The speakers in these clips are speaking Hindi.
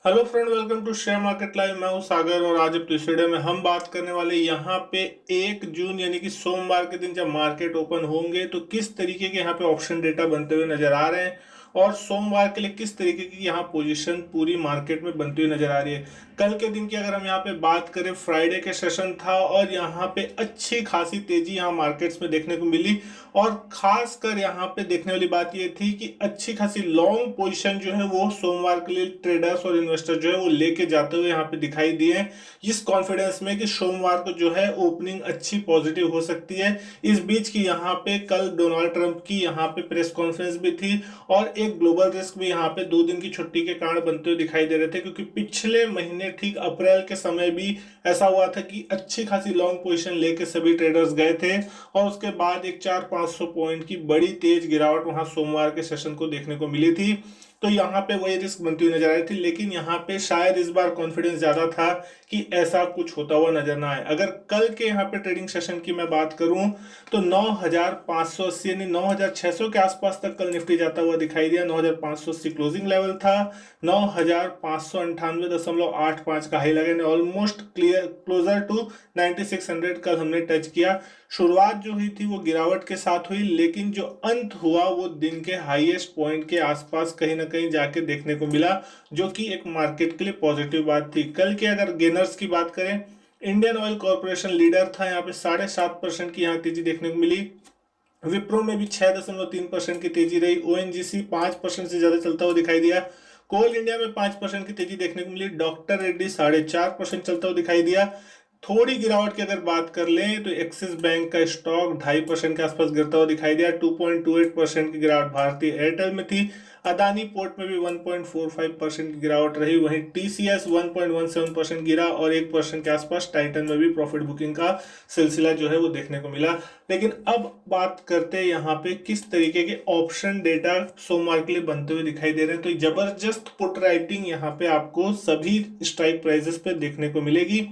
Hello friend, welcome to share market live. मैं हूं सागर और आज अपने वीडियो में हम बात करने वाले यहाँ पे 1 जून यानी कि सोमवार के दिन जब मार्केट ओपन होंगे तो किस तरीके के यहाँ पे ऑप्शन डेटा बनते हुए नजर आ रहे हैं और सोमवार के लिए किस तरीके की यहाँ पोजीशन पूरी मार्केट में बनती हुई नजर आ रही है। कल के दिन की अगर हम यहाँ पे बात करें, फ्राइडे के सेशन था और यहाँ पे अच्छी खासी तेजी यहाँ मार्केट्स में देखने को मिली और खासकर यहाँ पे देखने वाली बात ये थी कि अच्छी खासी लॉन्ग पोजीशन जो है वो सोमवार के लिए ट्रेडर्स और इन्वेस्टर जो है वो लेके जाते हुए यहाँ पे दिखाई दिए हैं, इस कॉन्फिडेंस में कि सोमवार को जो है ओपनिंग अच्छी पॉजिटिव हो सकती है। इस बीच की यहाँ पे कल डोनाल्ड ट्रंप की यहाँ पे प्रेस कॉन्फ्रेंस भी थी और एक ग्लोबल रिस्क भी यहाँ पे 2 दिन की छुट्टी के कारण बनते हुए दिखाई दे रहे थे, क्योंकि पिछले महीने ठीक अप्रैल के समय भी ऐसा हुआ था कि अच्छी खासी लॉन्ग पोजीशन लेके सभी ट्रेडर्स गए थे और उसके बाद एक 400-500 पॉइंट की बड़ी तेज गिरावट वहां सोमवार के सेशन को देखने को मिली थी। तो यहाँ पे वही रिस्क बनती हुई नजर आ रही थी, लेकिन यहाँ पे शायद इस बार कॉन्फिडेंस ज्यादा था कि ऐसा कुछ होता हुआ नजर ना आए। अगर कल के यहाँ पे ट्रेडिंग सेशन की मैं बात करूं तो 9,580 यानी 9,600 के आसपास तक कल निफ्टी जाता हुआ दिखाई दिया। 9,580 क्लोजिंग लेवल था। 9,598.85 का हाई लगा, ऑलमोस्ट क्लियर क्लोजर टू 9600 कल हमने टच किया। शुरुआत जो हुई थी वो गिरावट के साथ हुई, लेकिन जो अंत हुआ वो दिन के हाईएस्ट पॉइंट के आसपास कहीं ना कहीं जाके देखने को मिला, जो कि एक मार्केट के लिए पॉजिटिव बात थी। कल के अगर गेनर्स की बात करें, इंडियन ऑयल कॉर्पोरेशन लीडर था, यहाँ पे 7.5% की यहाँ तेजी देखने को मिली। विप्रो में भी 6.3% की तेजी रही। ओएनजीसी 5% से ज्यादा चलता हुआ दिखाई दिया। कोल इंडिया में 5% की तेजी देखने को मिली। डॉक्टर रेड्डी 4.5% चलता हुआ दिखाई दिया। थोड़ी गिरावट की अगर बात कर लें तो एक्सिस बैंक का स्टॉक 2.5% के आसपास गिरता हुआ दिखाई दिया। 2.28% की गिरावट भारतीय एयरटेल में थी। अदानी पोर्ट में भी 1.45% की गिरावट रही। वहीं टीसीएस 1.17% गिरा और 1% के आसपास टाइटन में भी प्रॉफिट बुकिंग का सिलसिला जो है वो देखने को मिला। लेकिन अब बात करते हैं यहाँ पे किस तरीके के ऑप्शन डेटा सोमवार के लिए बनते हुए दिखाई दे रहे हैं। तो जबरदस्त पुट राइटिंग यहाँ पे आपको सभी स्ट्राइक प्राइसेस पे देखने को मिलेगी।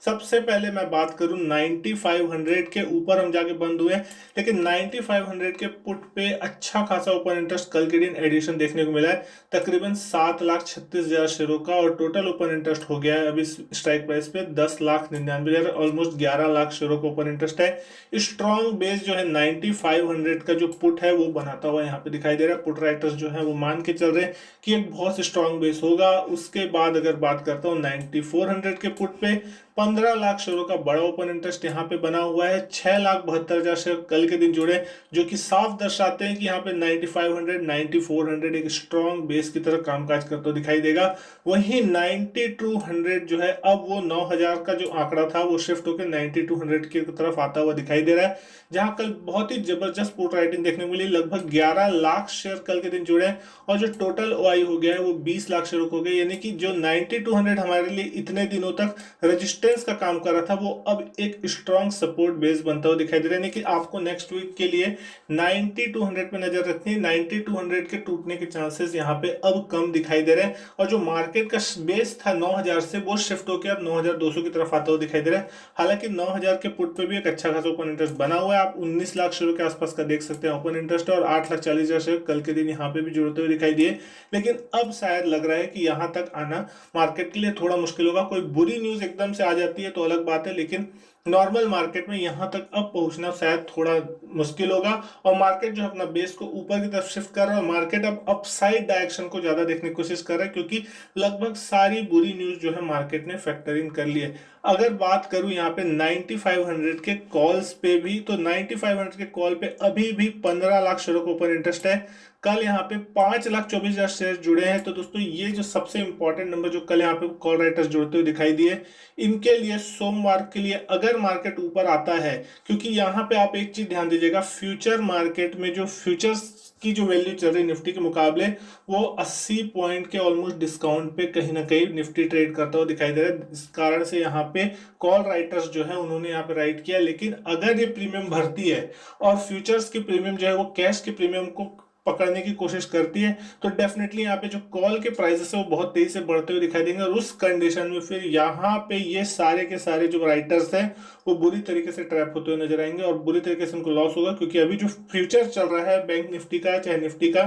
सबसे पहले मैं बात करूं 9500 के ऊपर हम जाके बंद हुए, लेकिन 9500 के पुट पे अच्छा खासा ओपन इंटरेस्ट कल के दिन एडिशन देखने को मिला है, तकरीबन 7,36,000 शेयरों का, और टोटल ओपन इंटरेस्ट हो गया है अभी स्ट्राइक प्राइस पे 10,99,000, ऑलमोस्ट 11 लाख शेयरों का ओपन इंटरेस्ट है। स्ट्रॉन्ग बेस जो है 9500 का जो पुट है वो बनाता हुआ यहाँ पे दिखाई दे रहा है। पुट राइटर्स जो है वो मान के चल रहे हैं कि एक बहुत स्ट्रॉन्ग बेस होगा। उसके बाद अगर बात करता हूँ 9400 के पुट पे 15 लाख शेयरों का बड़ा ओपन इंटरेस्ट यहाँ पे बना हुआ है। 6,72,000 शेयर कल के दिन जुड़े, जो कि साफ दर्शाते हैं कि यहाँ पे 9500 9400 एक स्ट्रॉन्ग बेस की तरह कामकाज करता दिखाई देगा। वहीं 9200 जो है अब वो 9,000 का जो आंकड़ा था वो शिफ्ट होकर 9200 की तरफ आता हुआ दिखाई दे रहा है, जहां कल बहुत ही जबरदस्त पुट राइटिंग देखने को मिली। लगभग 11 लाख शेयर कल के दिन जुड़े हैं और जो टोटल ओआई हो गया है वो 20 लाख शेयर हो गए, यानी कि जो 9200 हमारे लिए इतने दिनों तक रेजिस्टेंस का काम कर रहा था वो अब एक स्ट्रॉन्ग सपोर्ट बेस बनता हुआ दिखाई दे रहा है। यानी कि आपको नेक्स्ट वीक के लिए 9200 पे नजर रखनी है। 9200 के टूटने के चांसेस यहाँ पे अब कम दिखाई दे रहे हैं और जो मार्केट का बेस था 9,000 से वो शिफ्ट होकर अब 9,200 की तरफ आता हुआ दिखाई दे रहा है। हालांकि 9,000 के पुट पे भी एक अच्छा खासा ओपन इंटरेस्ट बना हुआ है। आप 19 लाख शेयरों के आसपास का देख सकते हैं ओपन इंटरेस्ट, और 8,40,000 शेयर कल के दिन यहाँ पे भी जुड़ते हुए दिखाई दिए। लेकिन अब शायद लग रहा है कि यहाँ तक आना मार्केट के लिए थोड़ा मुश्किल होगा। कोई बुरी न्यूज एकदम से आ जाती है तो अलग बात है, लेकिन नॉर्मल मार्केट में यहां तक अब पहुंचना शायद थोड़ा मुश्किल होगा। और मार्केट जो अपना बेस को ऊपर की तरफ शिफ्ट कर रहा है, मार्केट अब अपसाइड डायरेक्शन को ज्यादा देखने की कोशिश कर रहा है, क्योंकि लगभग सारी बुरी न्यूज जो है मार्केट ने फैक्टर इन कर ली है। अगर बात करूं यहाँ पे 9500 के कॉल्स पे भी, तो 9500 के कॉल पे अभी भी 15 लाख शेयरों का ऊपर इंटरेस्ट है। कल यहाँ पे 5,24,000 शेयर जुड़े हैं। तो दोस्तों ये जो सबसे इंपॉर्टेंट नंबर जो कल यहाँ पे कॉल राइटर्स जुड़ते हुए दिखाई दिए, इनके लिए सोमवार के लिए अगर मार्केट ऊपर आता है, क्योंकि यहाँ पे आप एक चीज ध्यान दीजिएगा, फ्यूचर मार्केट में जो फ्यूचर्स की जो वैल्यू चल रही निफ्टी के मुकाबले वो 80 पॉइंट के ऑलमोस्ट डिस्काउंट पे कहीं ना कहीं निफ्टी ट्रेड करता हुआ दिखाई दे रहा है। इस कारण से यहाँ पे कॉल राइटर्स जो है उन्होंने यहाँ पे राइट किया। लेकिन अगर ये प्रीमियम भरती है और फ्यूचर्स की प्रीमियम जो है वो कैश के प्रीमियम को पकड़ने की कोशिश करती है, तो डेफिनेटली यहाँ पे जो कॉल के प्राइसेस है वो बहुत तेजी से बढ़ते हुए दिखाई देंगे। और उस कंडीशन में फिर यहाँ पे ये सारे के सारे जो राइटर्स हैं वो बुरी तरीके से ट्रैप होते हुए नजर आएंगे और बुरी तरीके से उनको लॉस होगा, क्योंकि अभी जो फ्यूचर चल रहा है बैंक निफ्टी का चाहे निफ्टी का,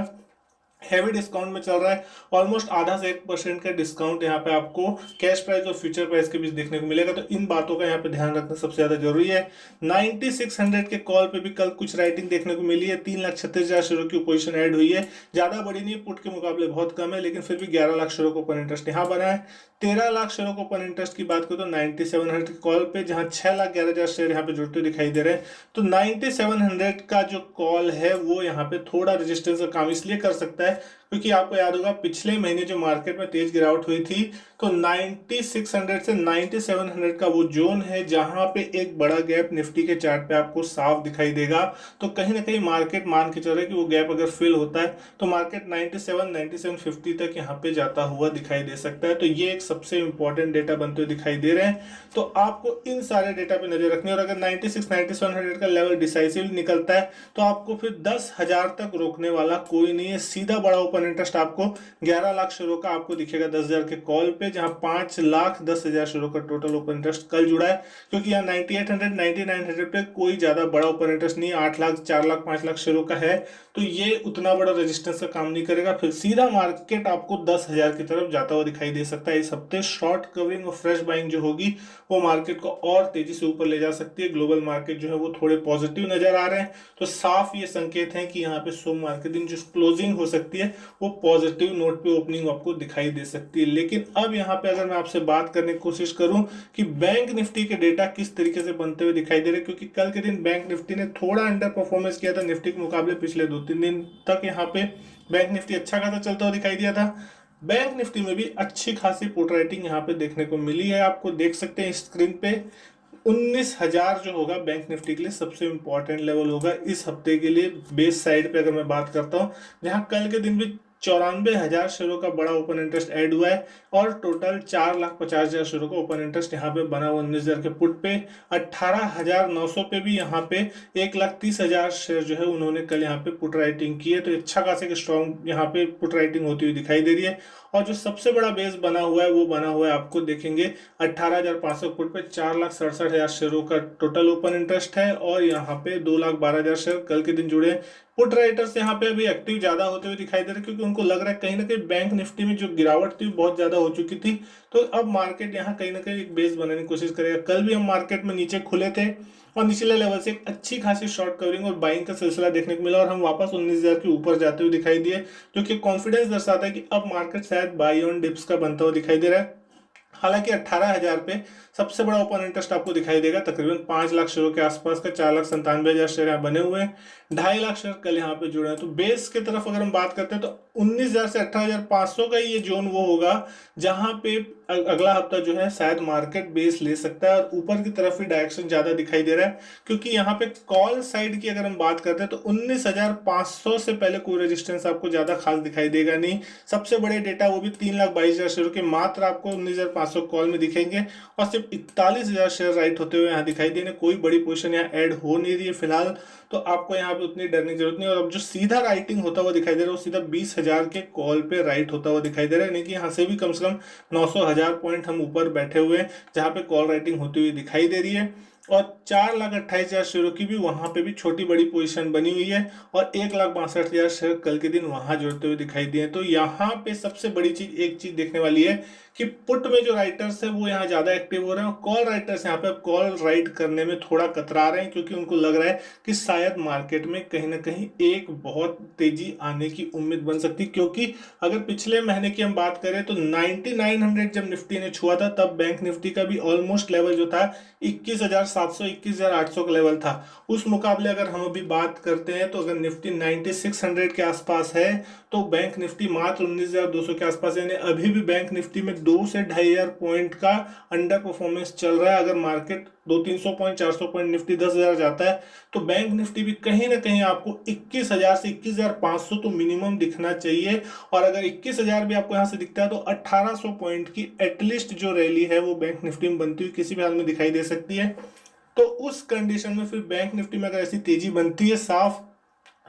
हैवी डिस्काउंट में चल रहा है। ऑलमोस्ट आधा से 1% का डिस्काउंट यहाँ पे आपको कैश प्राइस और फ्यूचर प्राइस के बीच देखने को मिलेगा। तो इन बातों का यहाँ पे ध्यान रखना सबसे ज्यादा जरूरी है। 9600 के कॉल पे भी कल कुछ राइटिंग देखने को मिली है। 3,36,000 शेयरों की पोजीशन ऐड हुई है, ज्यादा बड़ी नहीं, पुट के मुकाबले बहुत कम है, लेकिन फिर भी 11 लाख शेयरों को ओपन इंटरेस्ट यहाँ बना है। 13 लाख शेयरों को ओपन इंटरेस्ट की बात करो तो 9700 के कॉल पे, जहां 6,11,000 शेयर यहाँ पे जुड़ते दिखाई दे रहे हैं। तो 9700 का जो कॉल है वो यहाँ पे थोड़ा रेजिस्टेंस का काम इसलिए कर सकता है क्योंकि आपको याद होगा पिछले महीने जो मार्केट में तेज गिरावट हुई थी, तो 9600 से 9700 का वो जोन है जहां पे एक बड़ा गैप निफ्टी के चार्ट पे आपको साफ दिखाई देगा। तो कहीं ना कहीं मार्केट मान के चल रहा है कि वो गैप अगर फिल होता है तो मार्केट 97-9750 तक यहाँ पे जाता हुआ दिखाई दे सकता है। तो ये एक सबसे इंपॉर्टेंट डेटा बनते हुए दिखाई दे रहे हैं। तो आपको इन सारे डेटा पे नजर रखनी है, और अगर 96-9700 का लेवल डिसाइसिव निकलता है तो आपको फिर 10,000 तक रोकने वाला कोई नहीं है। सीधा बड़ा ओपन इंटरेस्ट आपको 11 लाख शेयरों का आपको दिखेगा 10,000 के कॉल पे, जहां 5,10,000 शेयरों का टोटल ओपन इंटरेस्ट कल जुड़ा है। क्योंकि यहाँ 9800 9900 पे कोई ज्यादा बड़ा ओपन इंटरेस्ट नहीं है, 8 लाख 4 लाख 5 लाख शेयरों का है, तो ये उतना बड़ा रेजिस्टेंस का काम नहीं करेगा। फिर सीधा मार्केट आपको 10,000 की तरफ जाता हुआ दिखाई दे सकता है। इस हफ्ते शॉर्ट कवरिंग और फ्रेश बाइंग जो होगी वो मार्केट को और तेजी से ऊपर ले जा सकती है। ग्लोबल मार्केट जो है वो थोड़े पॉजिटिव नजर आ रहे हैं, तो साफ ये संकेत है कि यहाँ पे सोमवार के दिन जो क्लोजिंग हो सकती है वो पॉजिटिव नोट पे ओपनिंग आपको दिखाई दे सकती है। लेकिन अब यहाँ पे अगर मैं आपसे बात करने की कोशिश करूं कि बैंक निफ्टी के डेटा किस तरीके से बनते हुए दिखाई दे रहे, क्योंकि कल के दिन बैंक निफ्टी ने थोड़ा अंडर परफॉर्मेंस किया था निफ्टी के मुकाबले। पिछले 2-3 दिन तक यहाँ पे बैंक निफ्टी अच्छा खासा चलता हुआ दिखाई दिया था। बैंक निफ्टी में भी अच्छी खासी पुट राइटिंग यहाँ पे देखने को मिली है, आपको देख सकते हैं स्क्रीन पे। 19,000 जो होगा बैंक निफ्टी के लिए सबसे इंपॉर्टेंट लेवल होगा इस हफ्ते के लिए। बेस साइड पे अगर मैं बात करता हूँ, जहां कल के दिन भी 94,000 शेयरों का बड़ा ओपन इंटरेस्ट ऐड हुआ है, और टोटल 4,50,000 शेयरों का ओपन इंटरेस्ट यहाँ पे बना हुआ 19,000 के पुट पे। 18,900 पे भी यहाँ पे 1,30,000 शेयर जो है उन्होंने कल यहाँ पे पुट राइटिंग की है। तो अच्छा खासे स्ट्रॉन्ग यहाँ पे पुट राइटिंग होती हुई दिखाई दे रही है। और जो सबसे बड़ा बेस बना हुआ है वो बना हुआ है, आपको देखेंगे 18,500 फुट पे 4,67,000 शेयरों का टोटल ओपन इंटरेस्ट है, और यहाँ पे 2,12,000 शेयर कल के दिन जुड़े हैं। पुट राइटर्स यहाँ पे अभी एक्टिव ज्यादा होते हुए दिखाई दे रहे हैं, क्योंकि उनको लग रहा है कहीं ना कहीं बैंक निफ्टी में जो गिरावट थी बहुत ज्यादा हो चुकी थी। तो अब मार्केट यहाँ कहीं ना कहीं एक बेस बनाने की कोशिश करेगा। कल भी हम मार्केट में नीचे खुले थे और निचले लेवल से एक अच्छी खासी शॉर्ट कवरिंग और बाइंग का सिलसिला देखने को मिला, और हम वापस 19,000 के ऊपर जाते हुए दिखाई दिए, जो कि कॉन्फिडेंस दर्शाता है कि अब मार्केट शायद बाई ऑन डिप्स का बनता हुआ दिखाई दे रहा है। हालांकि 18,000 पे सबसे बड़ा ओपन इंटरेस्ट आपको दिखाई देगा, तकरीबन 5 लाख शेयरों के आसपास का। 4,97,000 शेयर यहाँ बने हुए हैं, 2.5 लाख शेयर कल यहाँ पे जुड़े हैं। तो बेस की तरफ अगर हम बात करते हैं तो 19,000 से 18,500 का ये जोन वो होगा जहां पे अगला हफ्ता जो है शायद मार्केट बेस ले सकता है, और ऊपर की तरफ ही डायरेक्शन ज्यादा दिखाई दे रहा है। क्योंकि यहाँ पे कॉल साइड की अगर हम बात करते हैं तो 19,500 से पहले कोई रेजिस्टेंस आपको ज्यादा खास दिखाई देगा नहीं। सबसे बड़े डेटा वो भी 3,22,000 शेयर के मात्र आपको 19,500 कॉल में दिखेंगे, और सिर्फ 41,000 शेयर राइट होते हुए यहाँ दिखाई देंगे। कोई बड़ी पोजीशन यहाँ ऐड हो नहीं रही है फिलहाल, तो आपको यहाँ पे उतनी डरने की जरूरत नहीं। और अब जो सीधा राइटिंग होता हुआ दिखाई दे रहा है वो सीधा 20,000 के कॉल पे राइट होता हुआ दिखाई दे रहा है, यानी कि यहाँ से भी कम से कम 900,000 पॉइंट हम ऊपर बैठे हुए हैं जहाँ पे कॉल राइटिंग होती हुई दिखाई दे रही है। और 4,28,000 शेयरों की भी वहां पे भी छोटी बड़ी पोजीशन बनी हुई है, और 1,62,000 शेयर कल के दिन वहां जुड़ते हुए दिखाई दिए। तो यहाँ पे सबसे बड़ी चीज एक चीज देखने वाली है कि पुट में जो राइटर्स है वो यहाँ ज्यादा एक्टिव हो रहे हैं, और कॉल राइटर्स यहाँ पे कॉल राइट करने में थोड़ा कतरा रहे हैं, क्योंकि उनको लग रहा है कि शायद मार्केट में कहीं ना कहीं एक बहुत तेजी आने की उम्मीद बन सकती। क्योंकि अगर पिछले महीने की हम बात करें तो 9900 जब निफ्टी ने छुआ था तब बैंक निफ्टी का भी ऑलमोस्ट लेवल जो था 21,700 21,800 का लेवल था। उस मुकाबले अगर हम अभी बात करते हैं तो अगर निफ्टी 9600 के आसपास है तो बैंक निफ्टी मात्र 19,200 के आसपास है, यानी अभी भी बैंक निफ्टी में 2 से 2,500 पॉइंट का अंडर परफॉर्मेंस चल रहा है। अगर मार्केट 200-300 पॉइंट 400 पॉइंट निफ्टी 10,000 जाता है तो बैंक निफ्टी भी कहीं ना कहीं आपको 21,000 से 21,500 तो मिनिमम दिखना चाहिए। और अगर 21,000 भी आपको यहाँ से दिखता है तो 1,800 पॉइंट की एटलीस्ट जो रैली है वो बैंक निफ्टी में बनती हुई किसी भी हाल में दिखाई दे सकती है। तो उस कंडीशन में फिर बैंक निफ्टी में अगर ऐसी तेजी बनती है साफ,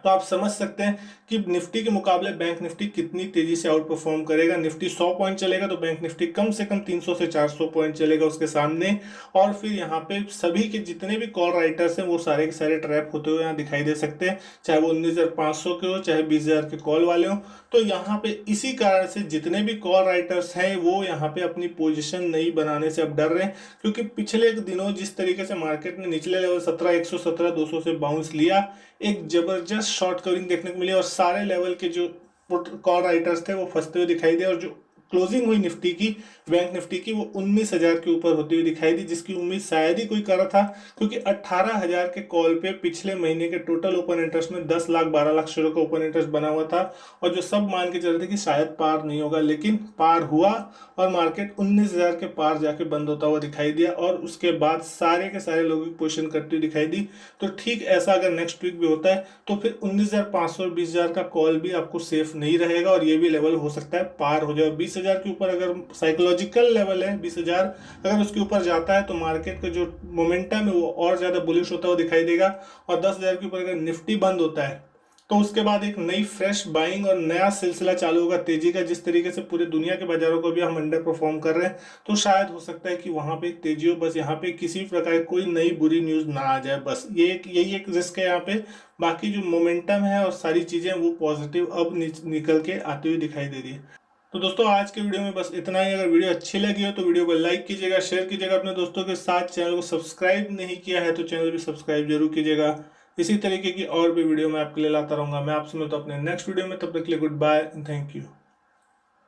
तो आप समझ सकते हैं कि निफ्टी के मुकाबले बैंक निफ्टी कितनी तेजी से आउट परफॉर्म करेगा। निफ्टी 100 पॉइंट चलेगा तो बैंक निफ्टी कम से कम 300 से 400 पॉइंट चलेगा उसके सामने। और फिर यहाँ पे सभी के जितने भी कॉल राइटर्स हैं वो सारे के सारे ट्रैप होते हुए यहाँ दिखाई दे सकते हैं, चाहे वो 19,500 के हो चाहे 20,000 के कॉल वाले हो। तो यहाँ पे इसी कारण से जितने भी कॉल राइटर्स हैं वो यहाँ पे अपनी पोजीशन नहीं बनाने से अब डर रहे हैं, क्योंकि पिछले दिनों जिस तरीके से मार्केट ने निचले लेवल 17,117 200 से बाउंस लिया, एक जबरदस्त शॉर्ट कवरिंग देखने को मिली और सारे लेवल के जो कॉल राइटर्स थे वो फंसते हुए दिखाई दिए। और जो क्लोजिंग हुई निफ्टी की, बैंक निफ्टी की, वो 19,000 के ऊपर होती हुई दिखाई दी, जिसकी उम्मीद शायद ही कोई कर रहा था, क्योंकि 18,000 के कॉल पे पिछले महीने के टोटल ओपन इंटरेस्ट में 10 लाख 12 लाख शेयरों का ओपन इंटरेस्ट बना हुआ था और जो सब मान के चल रहे थे कि शायद पार नहीं होगा, लेकिन पार हुआ और मार्केट 19,000 के पार जाके बंद होता हुआ दिखाई दिया और उसके बाद सारे के सारे लोगों की पोजीशन करती हुई दिखाई दी। तो ठीक ऐसा अगर नेक्स्ट वीक भी होता है तो फिर 19,500 और 20,000 का कॉल भी आपको सेफ नहीं रहेगा और ये भी लेवल हो सकता है पार हो जाए। 20,000 के ऊपर अगर साइकोलॉजिकल लेवल है 20,000, अगर उसके ऊपर जाता है तो मार्केट का जो मोमेंटम है वो और ज्यादा बुलिश होता हुआ दिखाई देगा। और 10,000 के ऊपर अगर निफ्टी बंद होता है तो उसके बाद एक नई फ्रेश बाइंग और नया सिलसिला चालू होगा तेजी का। जिस तरीके से पूरे दुनिया के बाजारों को भी हम अंडर परफॉर्म कर रहे हैं तो शायद हो सकता है कि वहां पे तेजी हो, बस यहाँ पे किसी भी प्रकार की कोई नई बुरी न्यूज ना आ जाए, बस ये यही एक रिस्क है यहाँ पे। बाकी जो मोमेंटम है और सारी चीजें वो पॉजिटिव अब निकल के आती हुई दिखाई दे रही है। तो दोस्तों आज के वीडियो में बस इतना ही। अगर वीडियो अच्छी लगी हो तो वीडियो को लाइक कीजिएगा, शेयर कीजिएगा अपने दोस्तों के साथ। चैनल को सब्सक्राइब नहीं किया है तो चैनल भी सब्सक्राइब जरूर कीजिएगा। इसी तरीके की और भी वीडियो मैं आपके लिए लाता रहूंगा। मैं आपसे मिलता हूं अपने नेक्स्ट वीडियो में, तब तक के लिए goodbye and thank you.